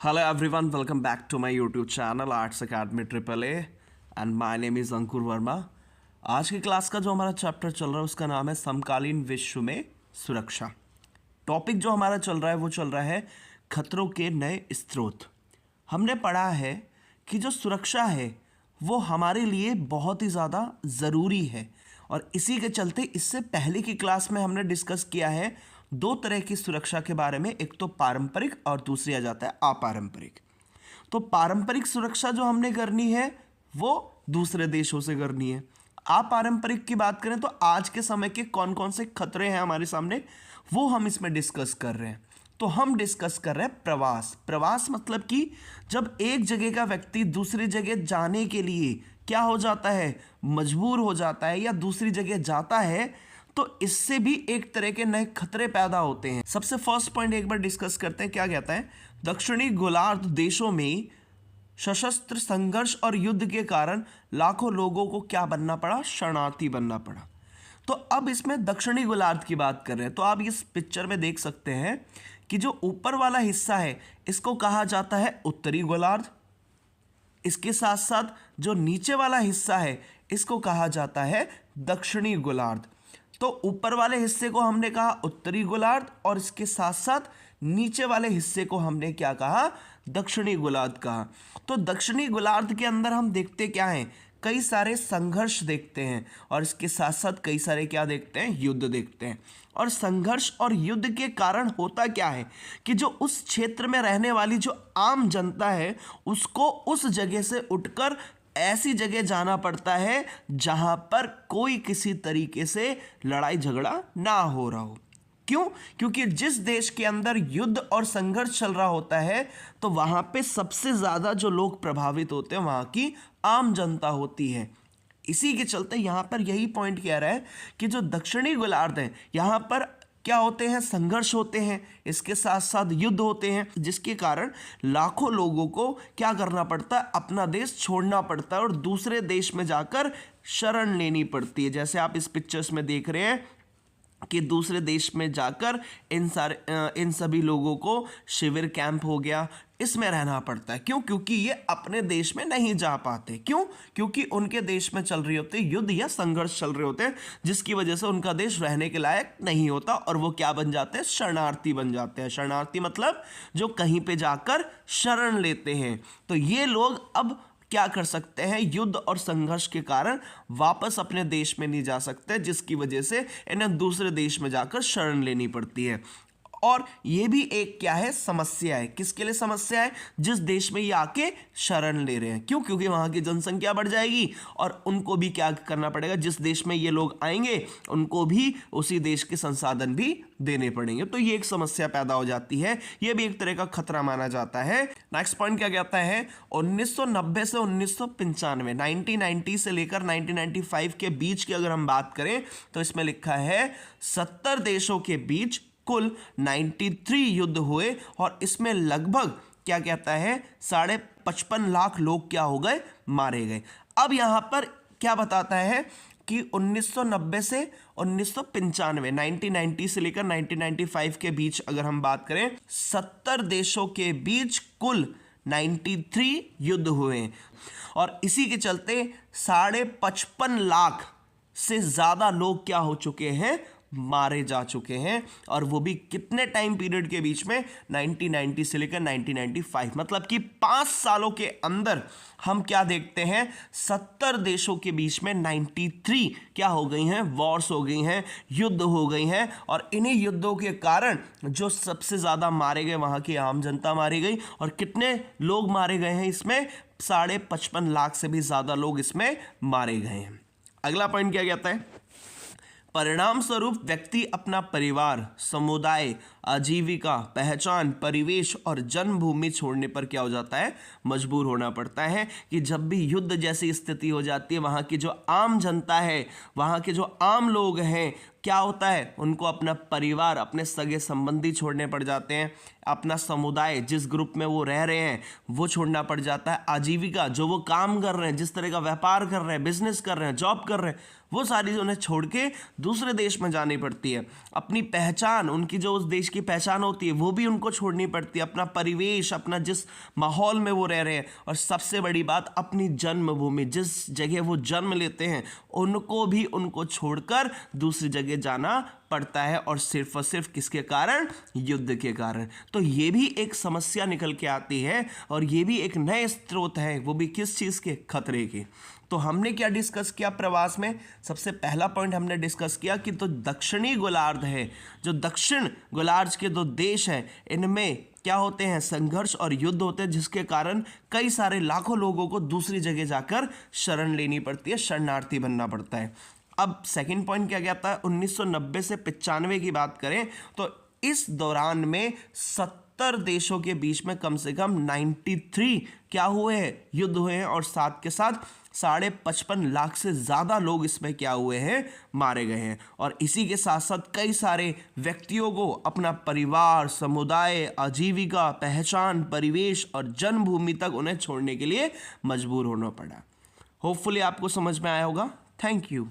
Hello everyone, welcome back to my YouTube channel Arts Academy AAA and my name is अंकुर वर्मा। आज की class का जो हमारा chapter चल रहा है उसका नाम है समकालीन विश्व में सुरक्षा। टॉपिक जो हमारा चल रहा है वो चल रहा है खतरों के नए स्रोत। हमने पढ़ा है कि जो सुरक्षा है वो हमारे लिए बहुत ही ज़्यादा ज़रूरी है और इसी के चलते इससे पहले की क्लास में हमने डिस्कस किया है दो तरह की सुरक्षा के बारे में, एक तो पारंपरिक और दूसरी आ जाता है अपारंपरिक। तो पारंपरिक सुरक्षा जो हमने करनी है वो दूसरे देशों से करनी है। अपारंपरिक की बात करें तो आज के समय के कौन कौन से खतरे हैं हमारे सामने वो हम इसमें डिस्कस कर रहे हैं। तो हम डिस्कस कर रहे हैं प्रवास। प्रवास मतलब कि जब एक जगह का व्यक्ति दूसरी जगह जाने के लिए क्या हो जाता है, मजबूर हो जाता है या दूसरी जगह जाता है, तो इससे भी एक तरह के नए खतरे पैदा होते हैं। सबसे फर्स्ट पॉइंट एक बार डिस्कस करते हैं। क्या कहता है, दक्षिणी गोलार्ध देशों में सशस्त्र संघर्ष और युद्ध के कारण लाखों लोगों को क्या बनना पड़ा, शरणार्थी बनना पड़ा। तो अब इसमें दक्षिणी गोलार्ध की बात कर रहे हैं। तो आप इस पिक्चर में देख सकते हैं कि जो ऊपर वाला हिस्सा है इसको कहा जाता है उत्तरी गोलार्ध, इसके साथ साथ जो नीचे वाला हिस्सा है इसको कहा जाता है दक्षिणी गोलार्ध। तो ऊपर वाले हिस्से को हमने कहा उत्तरी गोलार्ध और इसके साथ साथ नीचे वाले हिस्से को हमने क्या कहा, दक्षिणी गोलार्ध कहा। तो दक्षिणी गोलार्ध के अंदर हम देखते क्या हैं, कई सारे संघर्ष देखते हैं और इसके साथ साथ कई सारे क्या देखते हैं, युद्ध देखते हैं। और संघर्ष और युद्ध के कारण होता क्या है कि जो उस क्षेत्र में रहने वाली जो आम जनता है उसको उस जगह से उठकर ऐसी जगह जाना पड़ता है जहां पर कोई किसी तरीके से लड़ाई झगड़ा ना हो रहा हो। क्यों? क्योंकि जिस देश के अंदर युद्ध और संघर्ष चल रहा होता है तो वहां पे सबसे ज्यादा जो लोग प्रभावित होते हैं वहां की आम जनता होती है। इसी के चलते यहां पर यही पॉइंट कह रहा है कि जो दक्षिणी गोलार्ध है यहां पर क्या होते हैं, संघर्ष होते हैं, इसके साथ साथ युद्ध होते हैं, जिसके कारण लाखों लोगों को क्या करना पड़ता है, अपना देश छोड़ना पड़ता है और दूसरे देश में जाकर शरण लेनी पड़ती है। जैसे आप इस पिक्चर्स में देख रहे हैं कि दूसरे देश में जाकर इन सभी लोगों को शिविर कैंप हो गया, इसमें रहना पड़ता है। क्यों? क्योंकि ये अपने देश में नहीं जा पाते। क्यों? क्योंकि उनके देश में चल रही होती है युद्ध या संघर्ष चल रहे होते हैं, जिसकी वजह से उनका देश रहने के लायक नहीं होता और वो क्या बन जाते हैं, शरणार्थी बन जाते हैं। शरणार्थी मतलब जो कहीं पे जाकर शरण लेते हैं। तो ये लोग अब क्या कर सकते हैं, युद्ध और संघर्ष के कारण वापस अपने देश में नहीं जा सकते, जिसकी वजह से इन्हें दूसरे देश में जाकर शरण लेनी पड़ती है। और ये भी एक क्या है, समस्या है। किसके लिए समस्या है? जिस देश में ये आके शरण ले रहे हैं। क्यों? क्योंकि वहां की जनसंख्या बढ़ जाएगी और उनको भी क्या करना पड़ेगा, जिस देश में ये लोग आएंगे उनको भी उसी देश के संसाधन भी देने पड़ेंगे। तो ये एक समस्या पैदा हो जाती है, ये भी एक तरह का खतरा माना जाता है। नेक्स्ट पॉइंट क्या कहता है, 1990 से 1995, 1990 से लेकर 1995 के बीच की अगर हम बात करें तो इसमें लिखा है 70 देशों के बीच कुल 93 युद्ध हुए और इसमें लगभग क्या कहता है 55.5 लाख लोग क्या हो गए, मारे गए। अब यहां पर क्या बताता है कि 1990 से 1995, 1990 से लेकर 1995 के बीच अगर हम बात करें 70 देशों के बीच कुल 93 युद्ध हुए और इसी के चलते 55.5 लाख से ज्यादा लोग क्या हो चुके हैं, मारे जा चुके हैं। और वो भी कितने टाइम पीरियड के बीच में, 1990 से लेकर 1995, मतलब कि 5 सालों के अंदर हम क्या देखते हैं, 70 देशों के बीच में 93 क्या हो गई हैं, वॉर्स हो गई हैं, युद्ध हो गई हैं। और इन्हीं युद्धों के कारण जो सबसे ज़्यादा मारे गए वहाँ की आम जनता मारी गई। और कितने लोग मारे गए हैं इसमें, 55.5 लाख से भी ज़्यादा लोग इसमें मारे गए हैं। अगला पॉइंट क्या कहता है, परिणाम स्वरूप व्यक्ति अपना परिवार, समुदाय, आजीविका, पहचान, परिवेश और जन्मभूमि छोड़ने पर क्या हो जाता है, मजबूर होना पड़ता है। कि जब भी युद्ध जैसी स्थिति हो जाती है वहाँ की जो आम जनता है, वहाँ के जो आम लोग हैं, क्या होता है, उनको अपना परिवार, अपने सगे संबंधी छोड़ने पड़ जाते हैं, अपना समुदाय जिस ग्रुप में वो रह रहे हैं वो छोड़ना पड़ जाता है, आजीविका जो वो काम कर रहे हैं, जिस तरह का व्यापार कर रहे हैं, बिजनेस कर रहे हैं, जॉब कर रहे हैं, वो सारी उन्हें छोड़ के दूसरे देश में जानी पड़ती है। अपनी पहचान, उनकी जो उस देश की पहचान होती है वो भी उनको छोड़नी पड़ती है, अपना परिवेश, अपना जिस माहौल में वो रह रहे हैं, और सबसे बड़ी बात अपनी जन्मभूमि, जिस जगह वो जन्म लेते हैं उनको भी उनको छोड़कर दूसरी जगह जाना पड़ता है, और सिर्फ किसके कारण? युद्ध के कारण। तो ये भी एक समस्या निकल के आती है, और ये भी एक नए स्रोत है, वो भी किस चीज़ के? खतरे के। तो हमने क्या डिस्कस किया प्रवास में? सबसे पहला पॉइंट हमने डिस्कस किया कि तो दक्षिणी गोलार्ध है, जो दक्षिण गोलार्ध के दो देश हैं, इनमें क्या होते हैं? संघर्ष और युद्ध होते हैं, जिसके कारण कई सारे लाखों लोगों को दूसरी जगह जाकर शरण लेनी पड़ती है, शरणार्थी बनना पड़ता है। अब सेकंड पॉइंट क्या कहता है? 1990 से 95 की बात करें तो इस दौरान में 70 देशों के बीच में कम से कम 93 क्या हुए हैं? युद्ध हुए हैं, और साथ के साथ 55.5 लाख से ज़्यादा लोग इसमें क्या हुए हैं? मारे गए हैं। और इसी के साथ साथ कई सारे व्यक्तियों को अपना परिवार, समुदाय, आजीविका, पहचान, परिवेश और जन्मभूमि तक उन्हें छोड़ने के लिए मजबूर होना पड़ा। होपफुली आपको समझ में आया होगा। Thank you.